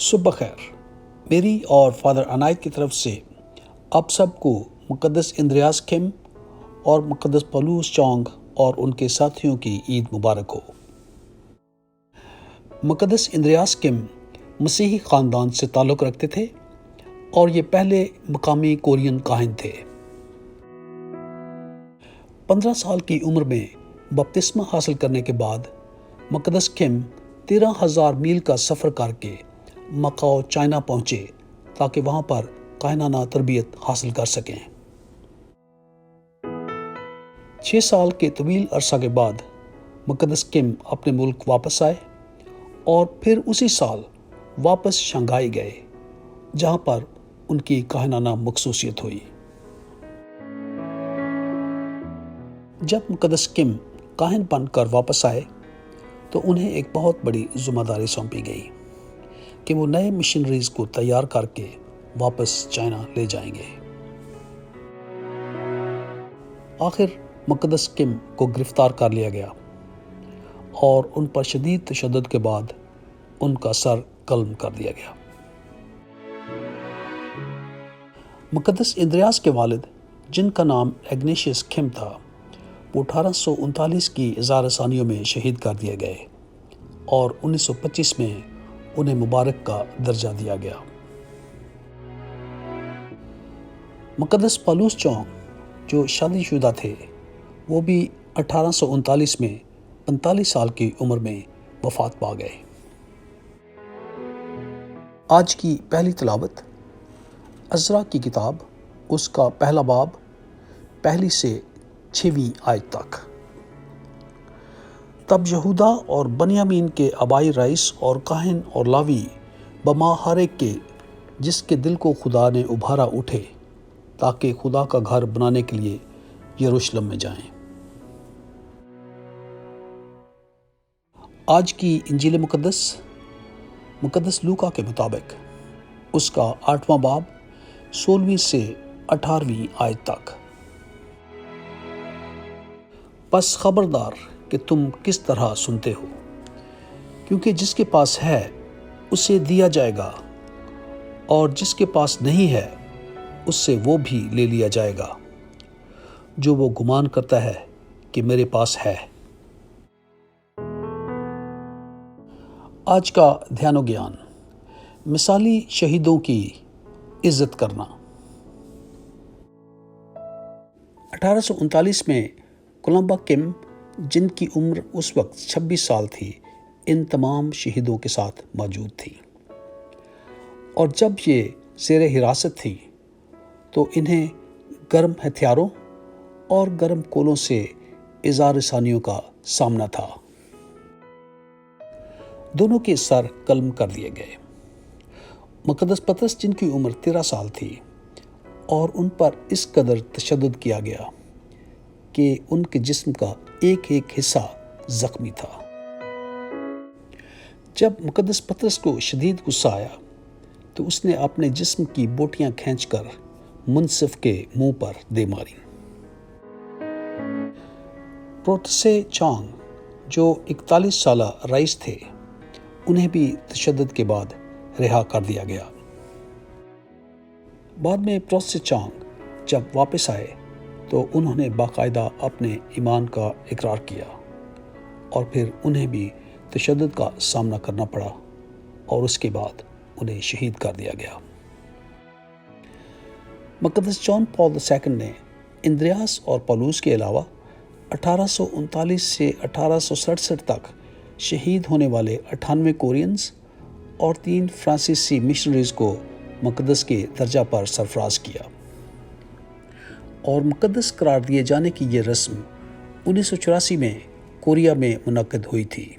صبح خیر. میری اور فادر عنایت کی طرف سے آپ سب کو مقدس اندریاس کم اور مقدس پولوس چونگ اور ان کے ساتھیوں کی عید مبارک ہو. مقدس اندریاس کم مسیحی خاندان سے تعلق رکھتے تھے اور یہ پہلے مقامی کورین کاہن تھے. 15 سال کی عمر میں بپتسمہ حاصل کرنے کے بعد مقدس کم 13,000 میل کا سفر کر کے مکاؤ چائنا پہنچے تاکہ وہاں پر کاہنانہ تربیت حاصل کر سکیں. 6 سال کے طویل عرصہ کے بعد مقدس کم اپنے ملک واپس آئے اور پھر اسی سال واپس شنگھائی گئے جہاں پر ان کی کاہنانہ مخصوصیت ہوئی. جب مقدس کم کاہن بن کر واپس آئے تو انہیں ایک بہت بڑی ذمہ داری سونپی گئی کہ وہ نئے مشنریز کو تیار کر کے واپس چائنا لے جائیں گے. آخر مقدس کم کو گرفتار کر لیا گیا اور ان پر شدید تشدد کے بعد ان کا سر قلم کر دیا گیا. مقدس اندریاس کے والد جن کا نام اگنیشیس کم تھا وہ 1839 کی اظہار ثانیوں میں شہید کر دیے گئے اور 1925 میں انہیں مبارک کا درجہ دیا گیا. مقدس پولوس چونگ جو شادی شدہ تھے وہ بھی 1839 میں 45 سال کی عمر میں وفات پا گئے. آج کی پہلی تلاوت عزرا کی کتاب اس کا پہلا باب 1 سے 6 آیت تک. تب یہودا اور بنیامین کے آبائی رئیس اور کاہن اور لاوی بما ہر ایک کے جس کے دل کو خدا نے ابھارا اٹھے تاکہ خدا کا گھر بنانے کے لیے یروشلم میں جائیں. آج کی انجیل مقدس لوکا کے مطابق اس کا 8واں باب 16 سے 18 آیت تک. پس خبردار کہ تم کس طرح سنتے ہو، کیونکہ جس کے پاس ہے اسے دیا جائے گا اور جس کے پاس نہیں ہے اس سے وہ بھی لے لیا جائے گا. جو وہ گمان کرتا ہے کہ میرے پاس ہے. آج کا دھیان و گیان، مثالی شہیدوں کی عزت کرنا. 1839 میں کولمبا کم جن کی عمر اس وقت 26 سال تھی ان تمام شہیدوں کے ساتھ موجود تھی، اور جب یہ زیر حراست تھی تو انہیں گرم ہتھیاروں اور گرم کولوں سے اظہار ثانیوں کا سامنا تھا. دونوں کے سر قلم کر دیے گئے. مقدس پطرس جن کی عمر 13 سال تھی اور ان پر اس قدر تشدد کیا گیا کہ ان کے جسم کا ایک ایک حصہ زخمی تھا. جب مقدس پطرس کو شدید غصہ آیا تو اس نے اپنے جسم کی بوٹیاں کھینچ کر منصف کے منہ پر دے ماری. پروتسے چانگ جو 41 سالہ رئیس تھے انہیں بھی تشدد کے بعد رہا کر دیا گیا. بعد میں پروتسے چانگ جب واپس آئے تو انہوں نے باقاعدہ اپنے ایمان کا اقرار کیا اور پھر انہیں بھی تشدد کا سامنا کرنا پڑا اور اس کے بعد انہیں شہید کر دیا گیا. مقدس جان پال II نے اندریاس اور پولوس کے علاوہ 1839 سے 1867 تک شہید ہونے والے 98 کورینز اور 3 فرانسیسی مشنریز کو مقدس کے درجہ پر سرفراز کیا، اور مقدس قرار دیے جانے کی یہ رسم 1984 میں کوریا میں منعقد ہوئی تھی.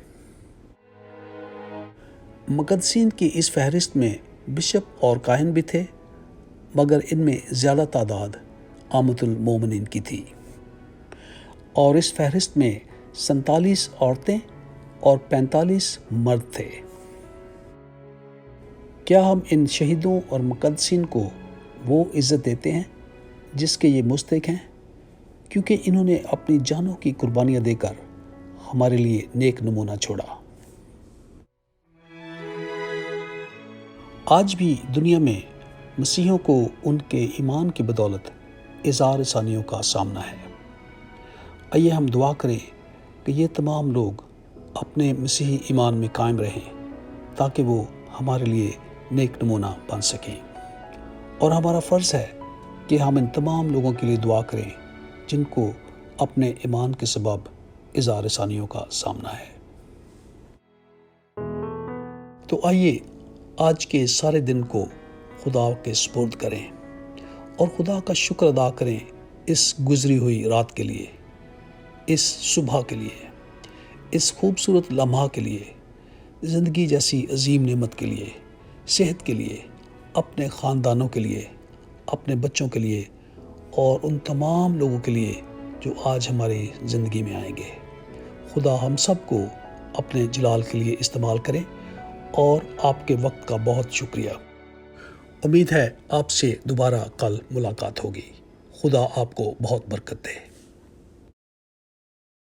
مقدسین کی اس فہرست میں بشپ اور کاہن بھی تھے، مگر ان میں زیادہ تعداد عامة المومنین کی تھی، اور اس فہرست میں 47 عورتیں اور 45 مرد تھے. کیا ہم ان شہیدوں اور مقدسین کو وہ عزت دیتے ہیں جس کے یہ مستحق ہیں، کیونکہ انہوں نے اپنی جانوں کی قربانیاں دے کر ہمارے لیے نیک نمونہ چھوڑا. آج بھی دنیا میں مسیحیوں کو ان کے ایمان کی بدولت اظہار ثانیوں کا سامنا ہے۔ آئیے ہم دعا کریں کہ یہ تمام لوگ اپنے مسیحی ایمان میں قائم رہیں تاکہ وہ ہمارے لیے نیک نمونہ بن سکیں، اور ہمارا فرض ہے کہ ہم ان تمام لوگوں کے لیے دعا کریں جن کو اپنے ایمان کے سبب اظہار ثانیوں کا سامنا ہے۔ تو آئیے آج کے سارے دن کو خدا کے سپرد کریں اور خدا کا شکر ادا کریں اس گزری ہوئی رات کے لیے، اس صبح کے لیے، اس خوبصورت لمحہ کے لیے، زندگی جیسی عظیم نعمت کے لیے، صحت کے لیے، اپنے خاندانوں کے لیے، اپنے بچوں کے لیے اور ان تمام لوگوں کے لیے جو آج ہماری زندگی میں آئیں گے۔ خدا ہم سب کو اپنے جلال کے لیے استعمال کرے، اور آپ کے وقت کا بہت شکریہ۔ امید ہے آپ سے دوبارہ کل ملاقات ہوگی۔ خدا آپ کو بہت برکت دے۔